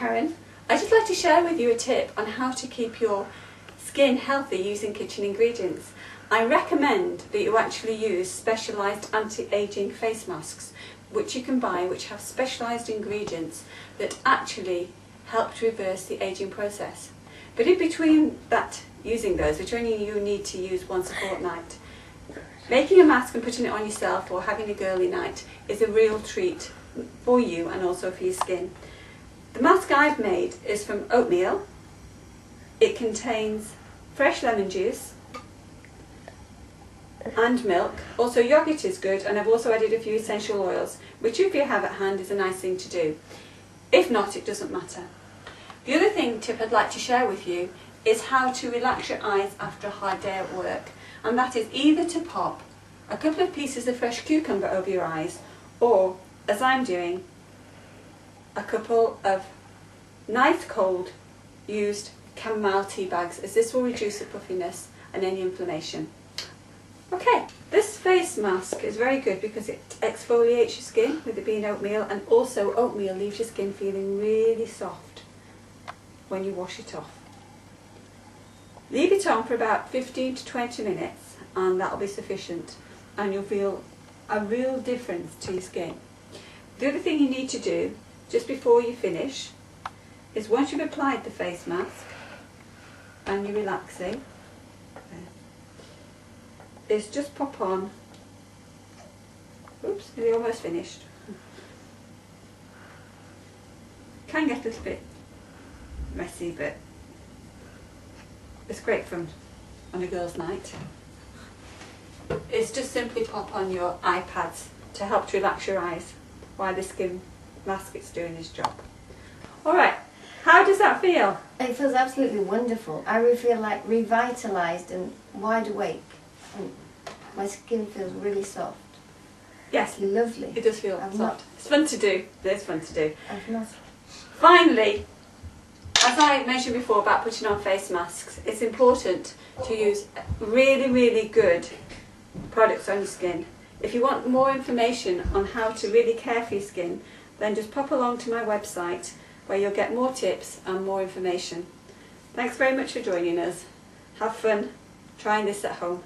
Karen. I'd just like to share with you a tip on how to keep your skin healthy using kitchen ingredients. I recommend that you actually use specialised anti-aging face masks, which you can buy, which have specialised ingredients that actually help to reverse the ageing process. But in between that, using those, which only you need to use once a fortnight, making a mask and putting it on yourself or having a girly night is a real treat for you and also for your skin. The mask I've made is from oatmeal. It contains fresh lemon juice and milk. Also yogurt is good, and I've also added a few essential oils, which if you have at hand is a nice thing to do. If not, it doesn't matter. The other tip I'd like to share with you is how to relax your eyes after a hard day at work, and that is either to pop a couple of pieces of fresh cucumber over your eyes, or, as I'm doing, a couple of nice cold used chamomile tea bags, as this will reduce the puffiness and any inflammation. Okay, this face mask is very good because it exfoliates your skin with it being oatmeal, and also oatmeal leaves your skin feeling really soft when you wash it off. Leave it on for about 15 to 20 minutes and that'll be sufficient, and you'll feel a real difference to your skin. The other thing you need to do just before you finish is, once you've applied the face mask and you're relaxing, is just pop on, oops, nearly almost finished. Can get a little bit messy, but it's great fun on a girls' night. It's just simply pop on your eye pads to help to relax your eyes while the skin mask is doing its job. Alright, how does that feel? It feels absolutely wonderful. I really feel like revitalised and wide awake. And my skin feels really soft. Yes, it's lovely. It does feel soft. It's fun to do. It's fun to do. I've not. Finally, as I mentioned before about putting on face masks, it's important to use really, really good products on your skin. If you want more information on how to really care for your skin, then just pop along to my website where you'll get more tips and more information. Thanks very much for joining us. Have fun trying this at home.